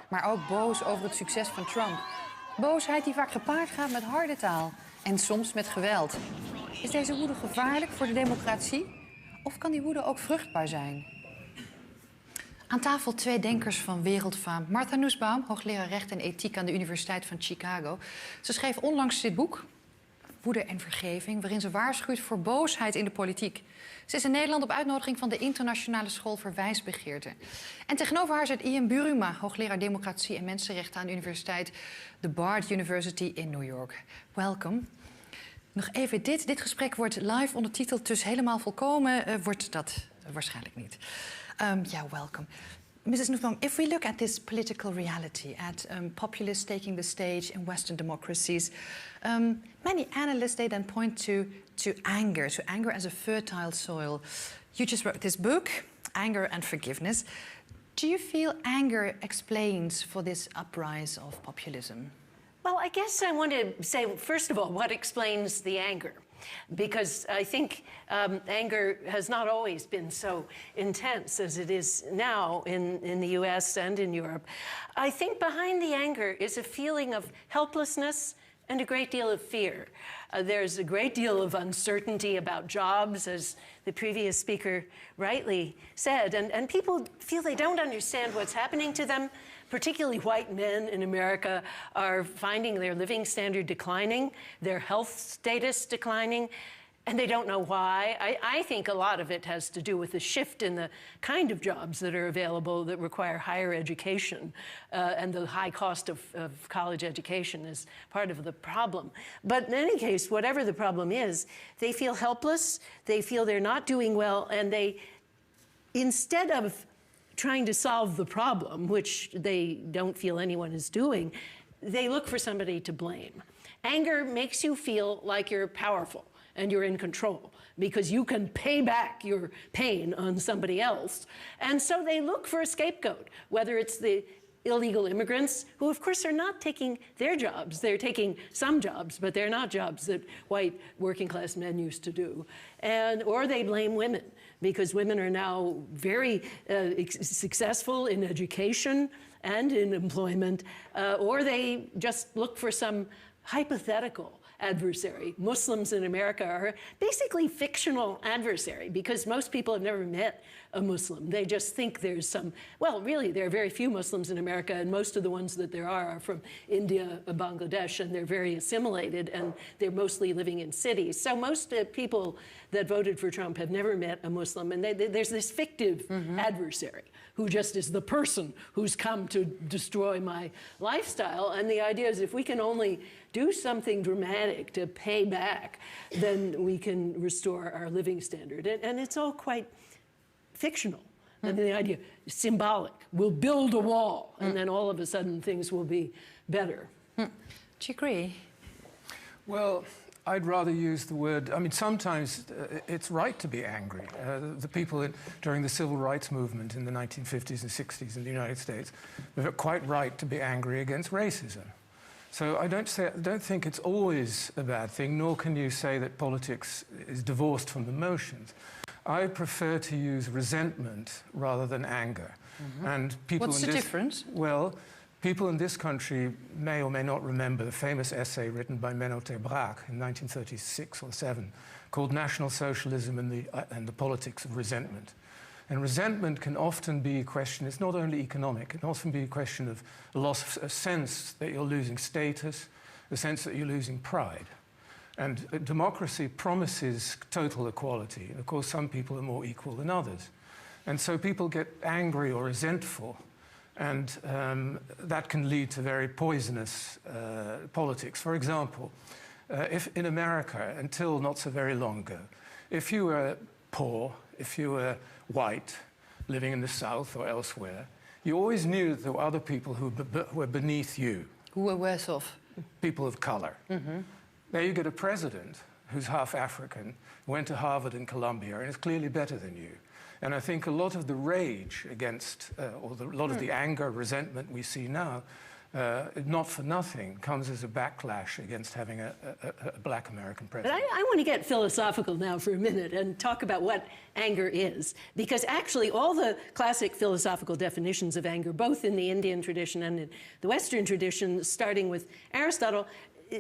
maar ook boos over het succes van Trump. Boosheid die vaak gepaard gaat met harde taal en soms met geweld. Is deze woede gevaarlijk voor de democratie? Of kan die woede ook vruchtbaar zijn? Aan tafel twee denkers van wereldfaam. Martha Nussbaum, hoogleraar recht en ethiek aan de Universiteit van Chicago. Ze schreef onlangs dit boek, Woede en vergeving, waarin ze waarschuwt voor boosheid in de politiek. Ze is in Nederland op uitnodiging van de Internationale School voor Wijsbegeerte. En tegenover haar zit Ian Buruma, hoogleraar democratie en mensenrechten aan de Universiteit de Bard University in New York. Welkom. Nog even dit gesprek wordt live ondertiteld, dus helemaal volkomen wordt dat waarschijnlijk niet. Welcome. Mrs. Nussbaum, if we look at this political reality, at populists taking the stage in Western democracies, many analysts, they then point to anger as a fertile soil. You just wrote this book, Anger and Forgiveness. Do you feel anger explains for this uprise of populism? Well, I guess I want to say, first of all, what explains the anger? Because I think anger has not always been so intense as it is now in the US and in Europe. I think behind the anger is a feeling of helplessness and a great deal of fear. There's a great deal of uncertainty about jobs, as the previous speaker rightly said, and people feel they don't understand what's happening to them. Particularly white men in America are finding their living standard declining, their health status declining, and they don't know why. I think a lot of it has to do with the shift in the kind of jobs that are available that require higher education, and the high cost of college education is part of the problem. But in any case, whatever the problem is, they feel helpless, they feel they're not doing well, and they, instead of trying to solve the problem, which they don't feel anyone is doing, they look for somebody to blame. Anger makes you feel like you're powerful and you're in control because you can pay back your pain on somebody else. And so they look for a scapegoat, whether it's the illegal immigrants, who of course are not taking their jobs. They're taking some jobs, but they're not jobs that white working class men used to do. Or they blame women, because women are now very successful in education and in employment, or they just look for some hypothetical adversary. Muslims in America are basically fictional adversary because most people have never met a Muslim. They just think there's some, well, really, there are very few Muslims in America, and most of the ones that there are from India, Bangladesh, and they're very assimilated, and they're mostly living in cities. So most people that voted for Trump have never met a Muslim, and there's this fictive adversary who just is the person who's come to destroy my lifestyle. And the idea is if we can only do something dramatic to pay back, then we can restore our living standard. And it's all quite fictional. And the idea, symbolic. We'll build a wall, and then all of a sudden things will be better. Do you agree? Well, I'd rather use the word, I mean, sometimes it's right to be angry. The people during the civil rights movement in the 1950s and 60s in the United States were quite right to be angry against racism. So I don't think it's always a bad thing, nor can you say that politics is divorced from emotions. I prefer to use resentment rather than anger. And people What's the difference? Well, people in this country may or may not remember the famous essay written by Menno ter Braak in 1936 or 7 called National Socialism and the Politics of Resentment. And resentment can often be a question, it's not only economic, it can often be a question of a loss of a sense that you're losing status, a sense that you're losing pride. And democracy promises total equality. And of course, some people are more equal than others. And so people get angry or resentful, and that can lead to very poisonous politics. For example, if in America, until not so very long ago, if you were poor, if you were white, living in the South or elsewhere, you always knew that there were other people who were beneath you. Who were worse off? People of color. Now you get a president who's half African, went to Harvard and Columbia, and is clearly better than you. And I think a lot of the rage against, a lot of the anger, resentment we see now, not for nothing, comes as a backlash against having a black American But president. I want to get philosophical now for a minute and talk about what anger is. Because actually all the classic philosophical definitions of anger, both in the Indian tradition and in the Western tradition, starting with Aristotle,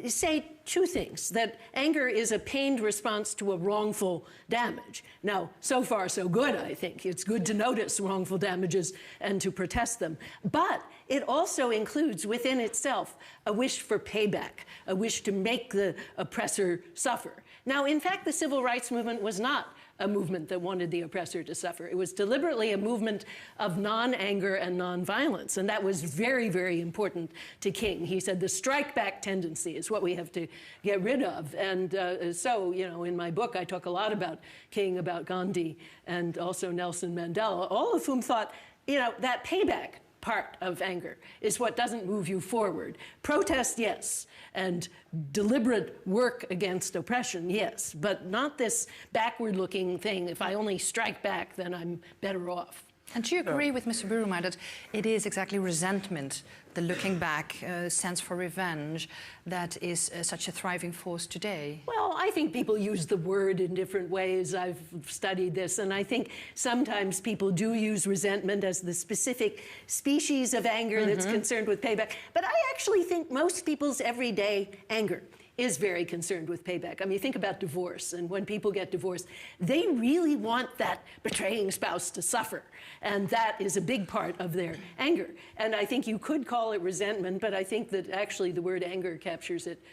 say two things: that anger is a pained response to a wrongful damage. Now, so far so good, I think. It's good to notice wrongful damages and to protest them. But it also includes within itself a wish for payback, a wish to make the oppressor suffer. Now, in fact, the civil rights movement was not a movement that wanted the oppressor to suffer. It was deliberately a movement of non-anger and non-violence, and that was very, very important to King. He said the strike-back tendency is what we have to get rid of. And so, you know, in my book, I talk a lot about King, about Gandhi, and also Nelson Mandela, all of whom thought, you know, that payback part of anger is what doesn't move you forward. Protest, yes, and deliberate work against oppression, yes, but not this backward-looking thing. If I only strike back, then I'm better off. And do you agree with Mr. Buruma that it is exactly resentment, the looking back, sense for revenge, that is such a thriving force today? Well, I think people use the word in different ways. I've studied this, and I think sometimes people do use resentment as the specific species of anger that's concerned with payback. But I actually think most people's everyday anger is very concerned with payback. I mean, think about divorce, and when people get divorced, they really want that betraying spouse to suffer, and that is a big part of their anger. And I think you could call it resentment, but I think that actually the word anger captures it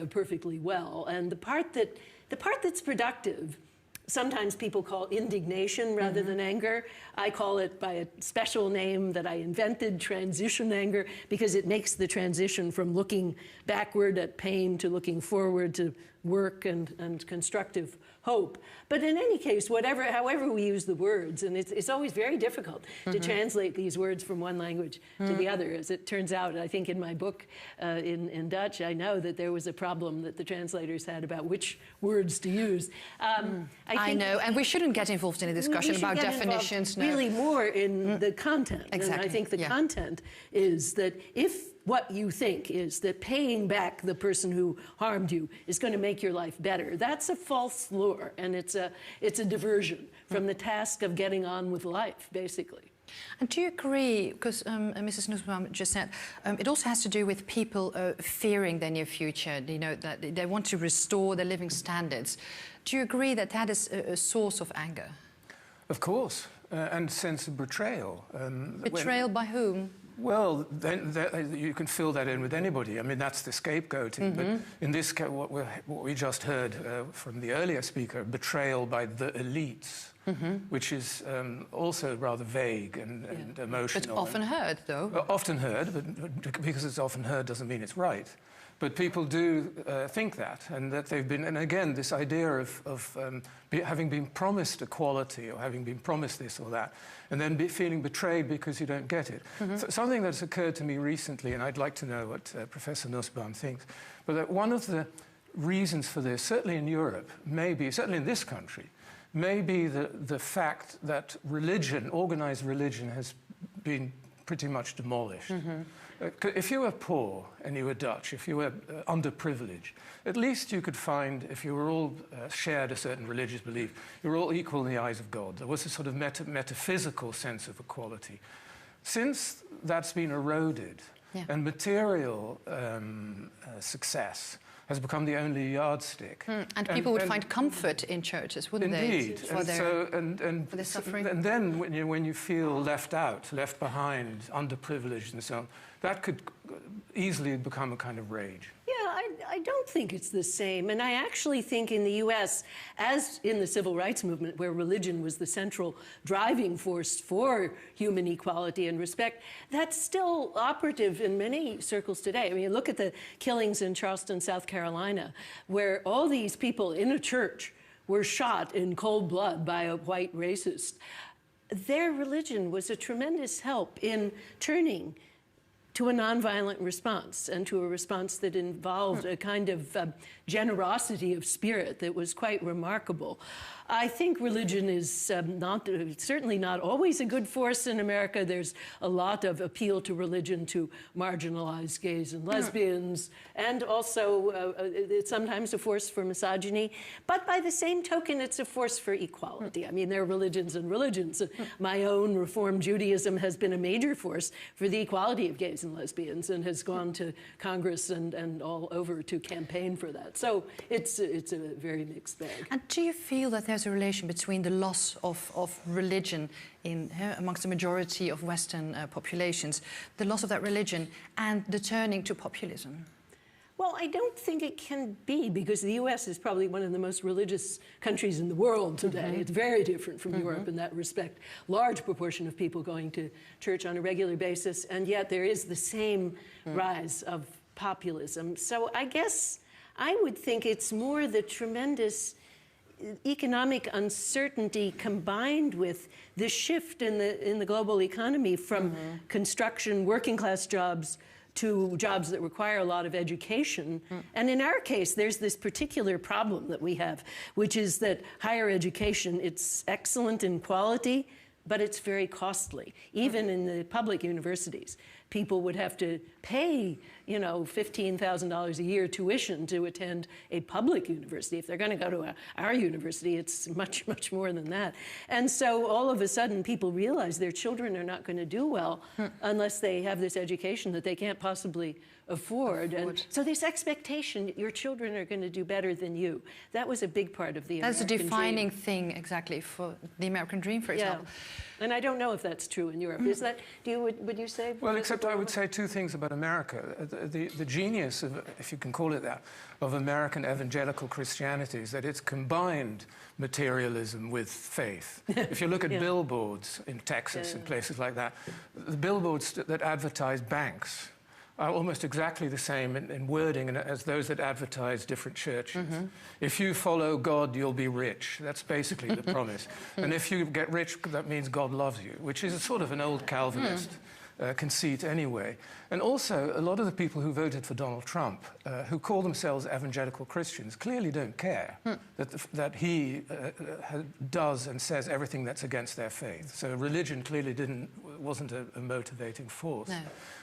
perfectly well. And the part that's productive, sometimes people call indignation rather than anger. I call it by a special name that I invented, transition anger, because it makes the transition from looking backward at pain to looking forward to work and constructive hope. But in any case, however we use the words, and it's always very difficult to translate these words from one language to the other. As it turns out, I think in my book in Dutch, I know that there was a problem that the translators had about which words to use. I know, and we shouldn't get involved in a discussion about definitions. No. Really more in the content. Exactly. And I think the content is that if what you think is that paying back the person who harmed you is going to make your life better, that's a false lure, and it's a diversion from the task of getting on with life, basically. And do you agree, because Mrs. Nussbaum just said, it also has to do with people fearing their near future, you know, that they want to restore their living standards. Do you agree that that is a source of anger? Of course, and sense of betrayal. Betrayal by whom? Well, then you can fill that in with anybody. I mean, that's the scapegoating. But in this case, what we just heard from the earlier speaker, betrayal by the elites, which is also rather vague and emotional. But often heard, though. Often heard, but because it's often heard doesn't mean it's right. But people do think that, and that they've been, and again, this idea of having been promised equality or having been promised this or that, and then feeling betrayed because you don't get it. Something that's occurred to me recently, and I'd like to know what Professor Nussbaum thinks, but that one of the reasons for this, certainly in Europe, maybe, certainly in this country, may be the fact that religion, organized religion, has been pretty much demolished. If you were poor and you were Dutch, if you were underprivileged, at least you could find, if you were all shared a certain religious belief, you were all equal in the eyes of God. There was a sort of metaphysical sense of equality. Since that's been eroded, and material success has become the only yardstick. And people would find comfort in churches, wouldn't they? Indeed. For their suffering. And then when you feel left out, left behind, underprivileged and so on, that could easily become a kind of rage. Yeah, I don't think it's the same. And I actually think in the US, as in the civil rights movement, where religion was the central driving force for human equality and respect, that's still operative in many circles today. I mean, look at the killings in Charleston, South Carolina, where all these people in a church were shot in cold blood by a white racist. Their religion was a tremendous help in turning to a nonviolent response and to a response that involved a kind of generosity of spirit that was quite remarkable. I think religion is certainly not always a good force in America. There's a lot of appeal to religion to marginalize gays and lesbians, and also it's sometimes a force for misogyny. But by the same token, it's a force for equality. I mean, there are religions and religions. My own Reform Judaism has been a major force for the equality of gays and lesbians and has gone to Congress and all over to campaign for that. So it's a very mixed bag. And do you feel that there's a relation between the loss of religion amongst the majority of Western populations, the loss of that religion, and the turning to populism? Well, I don't think it can be, because the U.S. is probably one of the most religious countries in the world today. It's very different from Europe in that respect. Large proportion of people going to church on a regular basis, and yet there is the same rise of populism. So I guess I would think it's more the tremendous economic uncertainty combined with the shift in the global economy from construction, working class jobs to jobs that require a lot of education. And in our case, there's this particular problem that we have, which is that higher education, it's excellent in quality, but it's very costly. Even in the public universities, people would have to pay, you know, $15,000 a year tuition to attend a public university. If they're going to go to our university, it's much, much more than that. And so all of a sudden, people realize their children are not going to do well unless they have this education that they can't possibly afford. And so this expectation, your children are going to do better than you, that was a big part of the American dream. That's a defining thing, exactly, for the American dream, for example. And I don't know if that's true in Europe. Is that, would you say? Well, except I would say two things about America. The genius of, if you can call it that, of American evangelical Christianity is that it's combined materialism with faith. If you look at billboards in Texas and places like that, the billboards that advertise banks are almost exactly the same in wording as those that advertise different churches. If you follow God, you'll be rich. That's basically the promise. And if you get rich, that means God loves you, which is a sort of an old Calvinist conceit anyway. And also, a lot of the people who voted for Donald Trump, who call themselves evangelical Christians, clearly don't care that he does and says everything that's against their faith. So religion clearly wasn't a motivating force. No.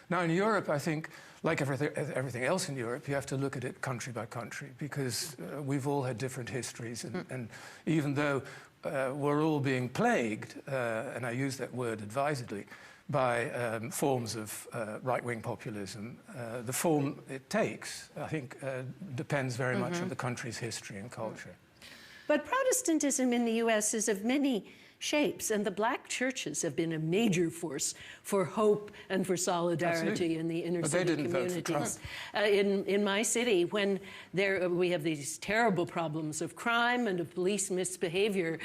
Now, in Europe, I think, like everything else in Europe, you have to look at it country by country, because we've all had different histories. And even though we're all being plagued, and I use that word advisedly, by forms of right-wing populism, the form it takes, I think, depends very much on the country's history and culture. But Protestantism in the U.S. is of many shapes, and the black churches have been a major force for hope and for solidarity in the inner city communities. In my city, when we have these terrible problems of crime and of police misbehavior,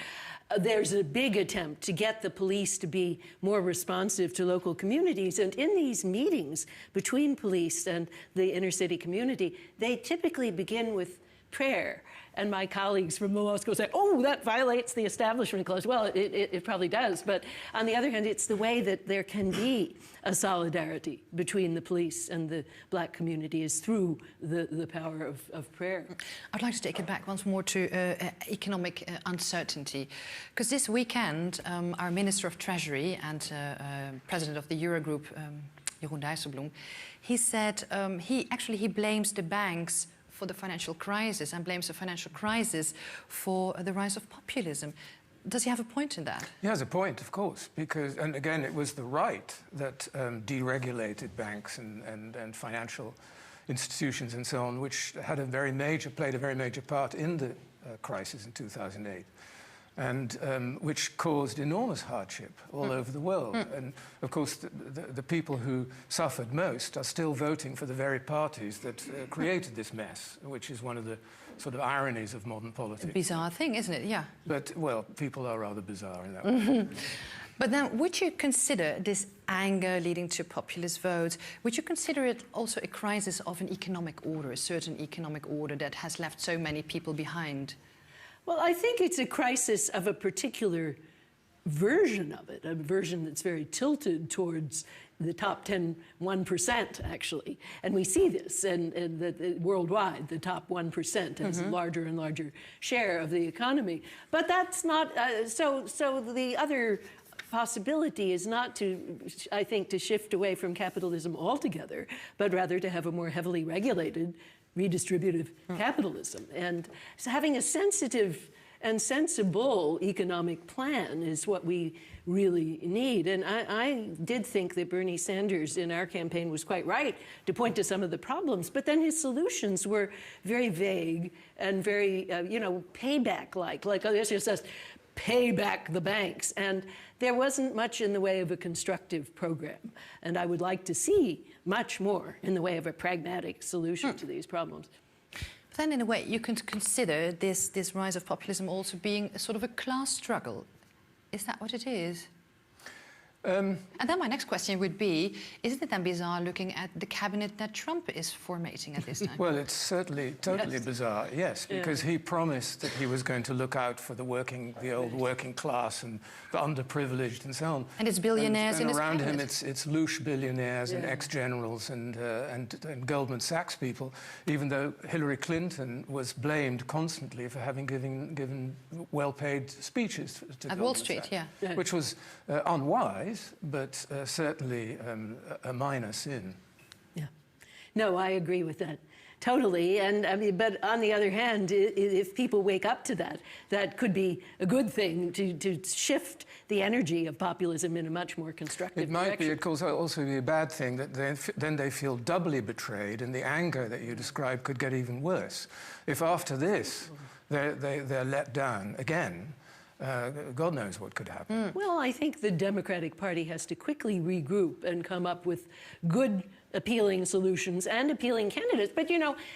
there's a big attempt to get the police to be more responsive to local communities. And in these meetings between police and the inner city community, they typically begin with prayer. And my colleagues from the law school say, oh, that violates the Establishment Clause. Well, it probably does. But on the other hand, it's the way that there can be a solidarity between the police and the black community is through the power of prayer. I'd like to take it back once more to economic uncertainty. Because this weekend, our Minister of Treasury and President of the Eurogroup, Jeroen Dijsselbloem, he said he blames the banks for the financial crisis and blames the financial crisis for the rise of populism. Does he have a point in that? He has a point, of course, because, and again, it was the right that deregulated banks and financial institutions and so on, which had played a very major part in the crisis in 2008. And which caused enormous hardship all over the world. And, of course, the people who suffered most are still voting for the very parties that created this mess, which is one of the sort of ironies of modern politics. A bizarre thing, isn't it? Yeah. But, well, people are rather bizarre in that way. But then, would you consider this anger leading to populist votes, would you consider it also a crisis of an economic order, a certain economic order that has left so many people behind? Well, I think it's a crisis of a particular version of it, a version that's very tilted towards the top 1%, actually. And we see this and worldwide, the top 1% has a larger and larger share of the economy. But that's not, so the other possibility is not to, I think, to shift away from capitalism altogether, but rather to have a more heavily regulated, redistributive capitalism. And so having a sensitive and sensible economic plan is what we really need. And I did think that Bernie Sanders in our campaign was quite right to point to some of the problems, but then his solutions were very vague and very, payback-like. Like, this just says, pay back the banks. And there wasn't much in the way of a constructive program. And I would like to see much more in the way of a pragmatic solution to these problems. Then, in a way, you can consider this rise of populism also being a sort of a class struggle. Is that what it is? And then my next question would be, isn't it then bizarre looking at the cabinet that Trump is formating at this time? Well, it's certainly totally bizarre, yes, because he promised that he was going to look out for the old working class and the underprivileged and so on. And it's billionaires and in his around cabinet. him it's louche billionaires and ex-generals and Goldman Sachs people, even though Hillary Clinton was blamed constantly for having given well-paid speeches to at Goldman Wall Street, Sachs, which was unwise, but certainly a minor sin. Yeah. No, I agree with that. Totally. And I mean, but on the other hand, if people wake up to that, that could be a good thing to shift the energy of populism in a much more constructive direction. It might be, of course, also be a bad thing that then they feel doubly betrayed, and the anger that you described could get even worse. If after this they're let down again, God knows what could happen. Well, I think the Democratic Party has to quickly regroup and come up with good, appealing solutions and appealing candidates. But,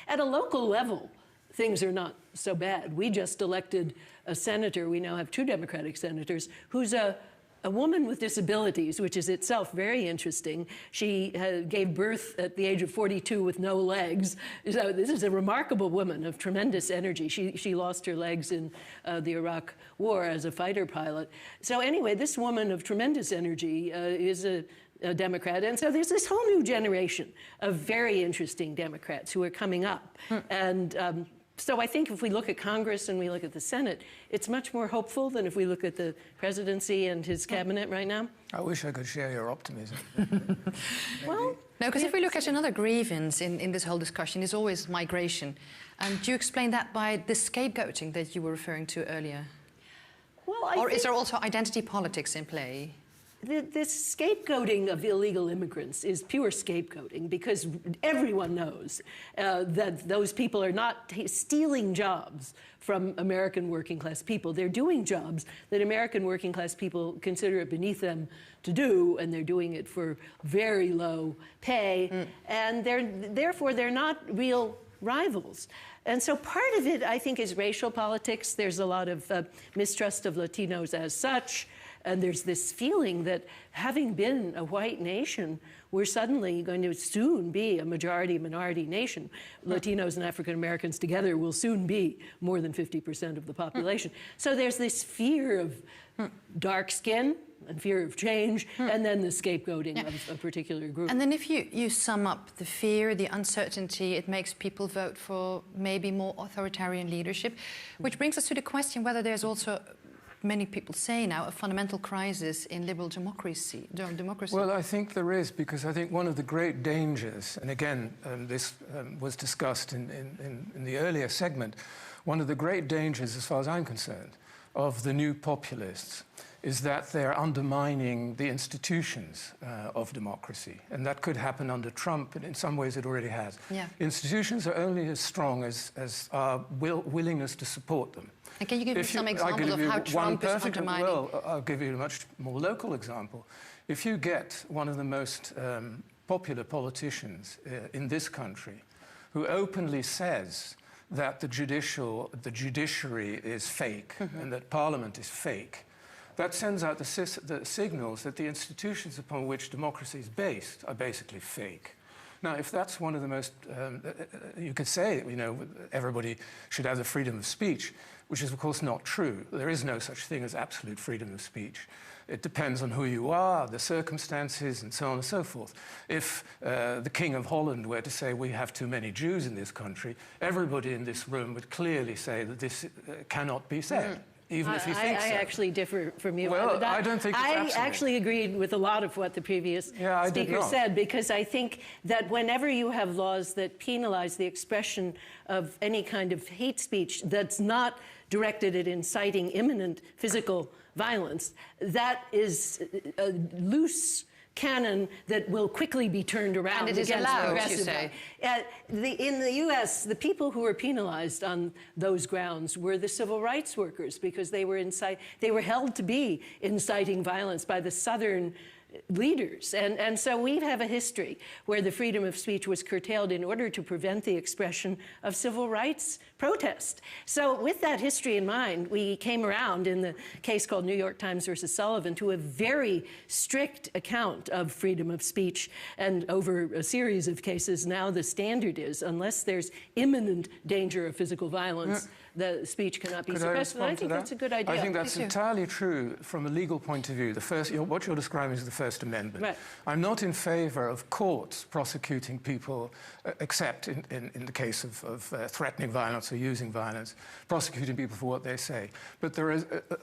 at a local level, things are not so bad. We just elected a senator. We now have 2 Democratic senators who's a woman with disabilities, which is itself very interesting. She gave birth at the age of 42 with no legs. So this is a remarkable woman of tremendous energy. She lost her legs in the Iraq War as a fighter pilot. So anyway, this woman of tremendous energy is a Democrat. And so there's this whole new generation of very interesting Democrats who are coming up. And so I think if we look at Congress and we look at the Senate, it's much more hopeful than if we look at the presidency and his cabinet right now. I wish I could share your optimism. Well, no, because if we look at another grievance in this whole discussion, is always migration. Do you explain that by the scapegoating that you were referring to earlier? Well, or is there also identity politics in play? This scapegoating of illegal immigrants is pure scapegoating because everyone knows that those people are not stealing jobs from American working class people. They're doing jobs that American working class people consider it beneath them to do, and they're doing it for very low pay, and therefore they're not real rivals. And so part of it, I think, is racial politics. There's a lot of mistrust of Latinos as such. And there's this feeling that having been a white nation, we're suddenly going to soon be a majority-minority nation. Latinos and African Americans together will soon be more than 50% of the population. So there's this fear of dark skin and fear of change, and then the scapegoating of a particular group. And then if you sum up the fear, the uncertainty, it makes people vote for maybe more authoritarian leadership, which brings us to the question whether there's also, many people say now, a fundamental crisis in liberal democracy. Well, I think there is, because I think one of the great dangers, and again, this was discussed in the earlier segment, one of the great dangers, as far as I'm concerned, of the new populists is that they're undermining the institutions of democracy. And that could happen under Trump, and in some ways it already has. Yeah. Institutions are only as strong as our willingness to support them. And can you give me some examples of how Trump is undermining? Well, I'll give you a much more local example. If you get one of the most popular politicians in this country who openly says that the judiciary is fake and that Parliament is fake, that sends out the signals that the institutions upon which democracy is based are basically fake. Now, if that's one of the most, you could say, you know, everybody should have the freedom of speech, which is, of course, not true. There is no such thing as absolute freedom of speech. It depends on who you are, the circumstances, and so on and so forth. If the King of Holland were to say we have too many Jews in this country, everybody in this room would clearly say that this cannot be said. Even if you think so. I actually differ from you. Well, I don't think it's absolute. I actually agreed with a lot of what the previous speaker said, because I think that whenever you have laws that penalize the expression of any kind of hate speech that's not directed at inciting imminent physical violence, that is a loose cannon that will quickly be turned around. And it is allowed, you say. In the U.S., the people who were penalized on those grounds were the civil rights workers, because they were held to be inciting violence by the Southern leaders. And so we have a history where the freedom of speech was curtailed in order to prevent the expression of civil rights protest. So with that history in mind, we came around in the case called New York Times versus Sullivan to a very strict account of freedom of speech. And over a series of cases, now the standard is, unless there's imminent danger of physical violence, the speech cannot be suppressed. And I think that's a good idea. I think that's entirely true from a legal point of view. What you're describing is the First Amendment. Right. I'm not in favour of courts prosecuting people, except in the case of threatening violence or using violence, prosecuting people for what they say. But there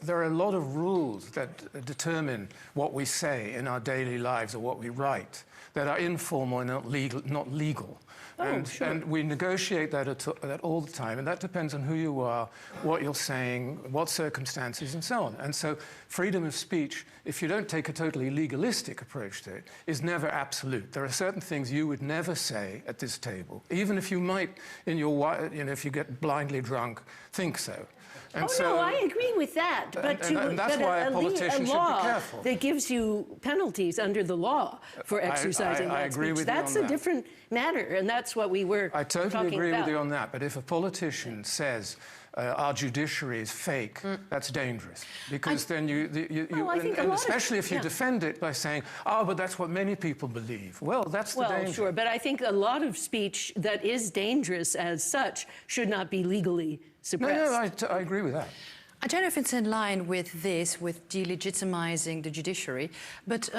are a lot of rules that determine what we say in our daily lives or what we write that are informal and not legal. And we negotiate that all the time, and that depends on who you are, what you're saying, what circumstances, and so on. And so freedom of speech, if you don't take a totally legalistic approach to it, is never absolute. There are certain things you would never say at this table, even if you might, if you get blindly drunk, think so. And no, I agree with that. But that's why a politician should be careful. That gives you penalties under the law for exercising that agree speech. with That's you on a different matter, and that's what we were I totally talking agree about. with you on that. But if a politician says our judiciary is fake, that's dangerous, because then and especially if you defend it by saying, oh, but that's what many people believe. Well, that's the danger. Well, sure, but I think a lot of speech that is dangerous as such should not be legally suppressed. No, I agree with that. I don't know if it's in line with this, with delegitimizing the judiciary, but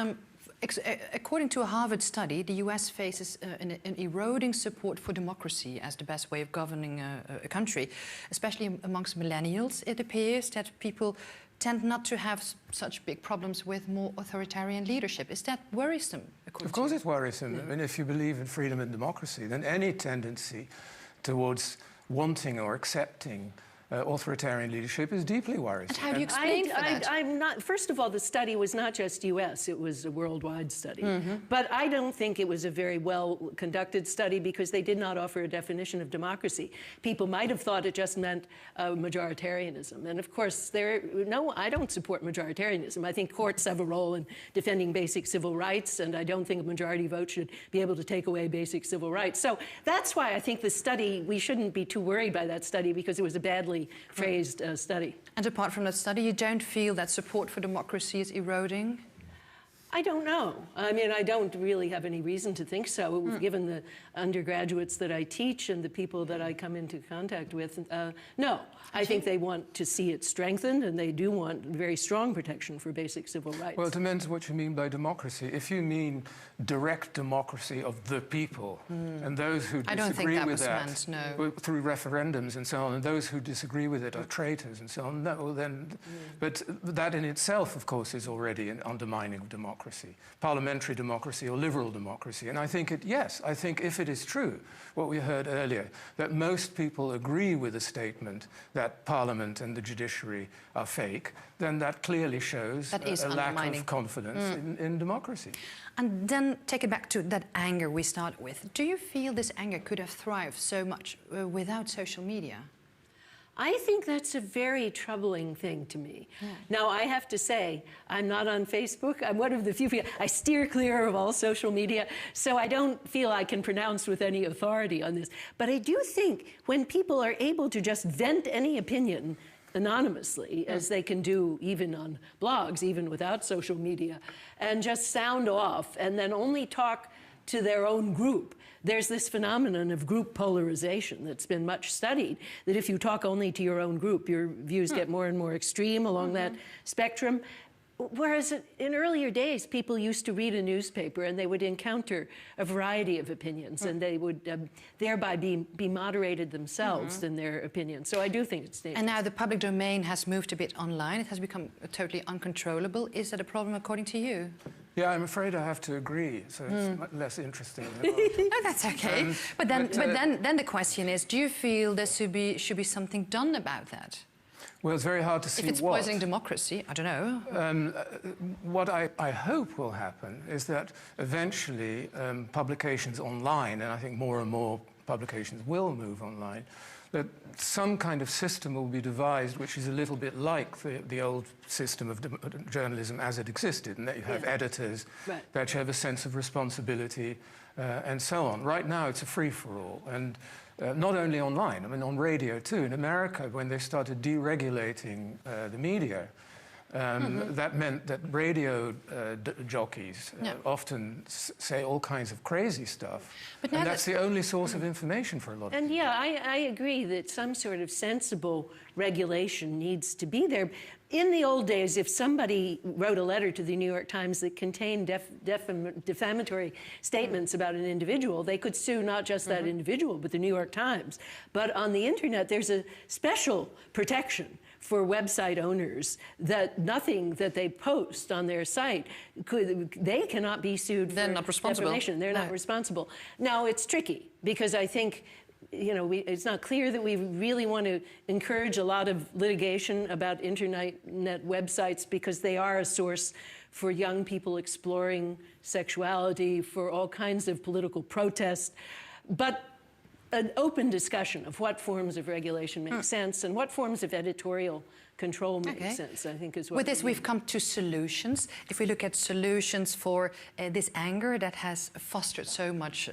according to a Harvard study, the US faces an eroding support for democracy as the best way of governing a country, especially amongst millennials. It appears that people tend not to have such big problems with more authoritarian leadership. Is that worrisome? Of course it's worrisome. I mean, if you believe in freedom and democracy, then any tendency towards wanting or accepting authoritarian leadership is deeply worrisome. And how do you explain that? First of all, the study was not just US, it was a worldwide study. But I don't think it was a very well-conducted study because they did not offer a definition of democracy. People might have thought it just meant majoritarianism. And of course, no, I don't support majoritarianism. I think courts have a role in defending basic civil rights, and I don't think a majority vote should be able to take away basic civil rights. So that's why I think the study, we shouldn't be too worried by that study because it was a badly phrased study. And apart from that study, you don't feel that support for democracy is eroding? I don't know. I mean, I don't really have any reason to think so, given the undergraduates that I teach and the people that I come into contact with. No, I think they want to see it strengthened, and they do want very strong protection for basic civil rights. Well, it depends what you mean by democracy. If you mean direct democracy of the people, and those who disagree with that through referendums and so on, and those who disagree with it are traitors and so on, no, then... But that in itself, of course, is already an undermining of democracy, parliamentary democracy or liberal democracy. And I think I think if it is true, what we heard earlier, that most people agree with the statement that Parliament and the judiciary are fake, then that clearly shows a lack of confidence in democracy. And then take it back to that anger we started with. Do you feel this anger could have thrived so much without social media? I think that's a very troubling thing to me. Now, I have to say, I'm not on Facebook. I'm one of the few people. I steer clear of all social media, so I don't feel I can pronounce with any authority on this. But I do think when people are able to just vent any opinion anonymously, as they can do even on blogs, even without social media, and just sound off, and then only talk to their own group. There's this phenomenon of group polarization that's been much studied, that if you talk only to your own group, your views get more and more extreme along that spectrum. Whereas in earlier days, people used to read a newspaper and they would encounter a variety of opinions and they would thereby be moderated themselves in their opinions. So I do think it's dangerous. And now the public domain has moved a bit online. It has become totally uncontrollable. Is that a problem according to you? Yeah, I'm afraid I have to agree. So it's much less interesting. No, that's okay. But then the question is, do you feel there should be something done about that? Well, it's very hard to see if it's what. poisoning democracy, I don't know. What I hope will happen is that eventually publications online, and I think more and more publications will move online, that some kind of system will be devised which is a little bit like the old system of journalism as it existed, and that you have editors, that you have a sense of responsibility, and so on. Right now, it's a free-for-all, and not only online, I mean on radio too. In America, when they started deregulating the media, that meant that radio jockeys often say all kinds of crazy stuff. But and that's the only source of information for a lot of people. And yeah, I agree that some sort of sensible regulation needs to be there. In the old days, if somebody wrote a letter to the New York Times that contained defamatory statements about an individual, they could sue not just that individual, but the New York Times. But on the internet, there's a special protection for website owners that nothing that they post on their site, they cannot be sued for defamation. They're not responsible. Now, it's tricky because I think it's not clear that we really want to encourage a lot of litigation about internet websites because they are a source for young people exploring sexuality, for all kinds of political protest. But an open discussion of what forms of regulation make sense and what forms of editorial control make sense, I think, is what. With this, we've come to solutions. If we look at solutions for this anger that has fostered so much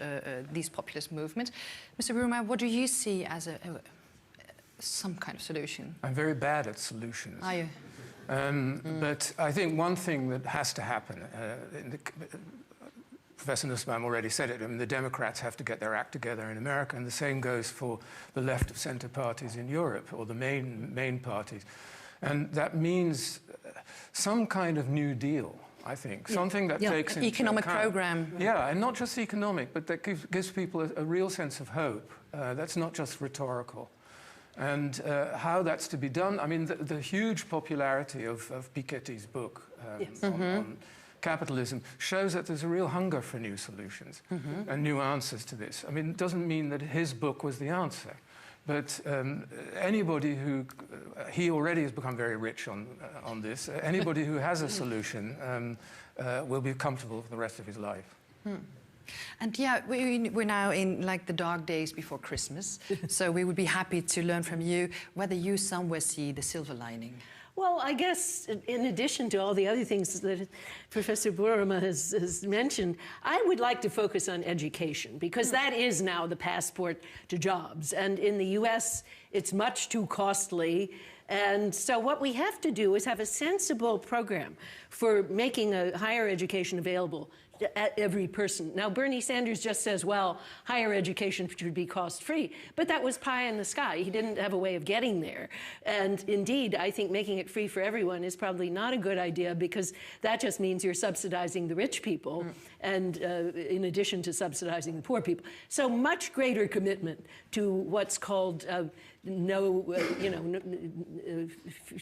these populist movements, Mr. Buruma, what do you see as some kind of solution? I'm very bad at solutions. Are you? But I think one thing that has to happen, Professor Nussbaum already said it, I mean, the Democrats have to get their act together in America, and the same goes for the left-of-centre parties in Europe, or the main parties. And that means some kind of New Deal, I think, something that takes into economic account, program. Yeah, and not just economic, but that gives people a real sense of hope. That's not just rhetorical. And how that's to be done, I mean, the huge popularity of Piketty's book on capitalism shows that there's a real hunger for new solutions and new answers to this. I mean, it doesn't mean that his book was the answer, but anybody who, he already has become very rich on this, anybody who has a solution will be comfortable for the rest of his life. And yeah, we're now in like the dark days before Christmas, so we would be happy to learn from you whether you somewhere see the silver lining. Well, I guess in addition to all the other things that Professor Buruma has mentioned, I would like to focus on education because that is now the passport to jobs. And in the US, it's much too costly. And so what we have to do is have a sensible program for making a higher education available at every person. Now, Bernie Sanders just says, well, higher education should be cost-free. But that was pie in the sky. He didn't have a way of getting there. And indeed, I think making it free for everyone is probably not a good idea because that just means you're subsidizing the rich people and in addition to subsidizing the poor people. So much greater commitment to what's called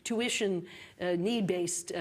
tuition, need-based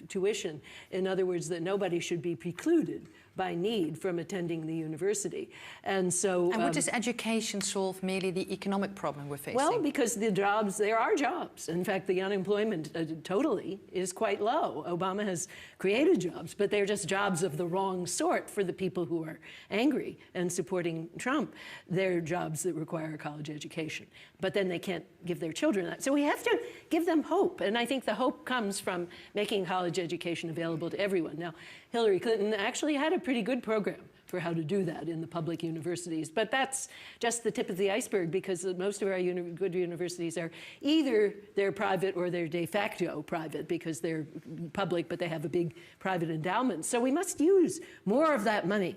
tuition. In other words, that nobody should be precluded by need from attending the university. And so... And would this education solve merely the economic problem we're facing? Well, because the jobs, there are jobs. In fact, the unemployment totally is quite low. Obama has created jobs, but they're just jobs of the wrong sort for the people who are angry and supporting Trump. They're jobs that require a college education. But then they can't give their children that. So we have to give them hope. And I think the hope comes from making college education available to everyone. Now, Hillary Clinton actually had a pretty good program for how to do that in the public universities. But that's just the tip of the iceberg because most of our good universities are either they're private or they're de facto private because they're public, but they have a big private endowment. So we must use more of that money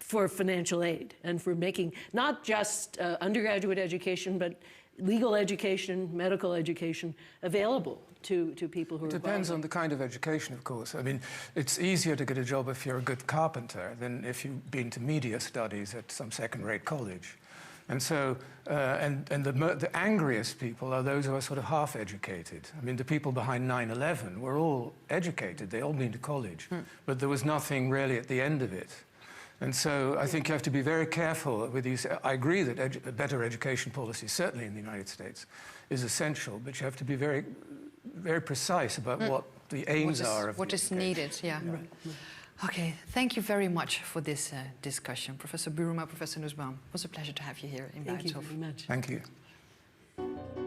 for financial aid and for making not just undergraduate education, but legal education, medical education available to people who are Depends on the kind of education, of course. I mean, it's easier to get a job if you're a good carpenter than if you've been to media studies at some second-rate college. And so, the angriest people are those who are sort of half-educated. I mean, the people behind 9/11 were all educated. They all been to college. But there was nothing really at the end of it. And so I think you have to be very careful with these. I agree that a better education policy, certainly in the United States, is essential, but you have to be very, very precise about what the aims are of what is needed. Yeah. Right. Okay, thank you very much for this discussion. Professor Buruma, Professor Nussbaum, it was a pleasure to have you here in Buitenhof. Thank you very much. Thank you.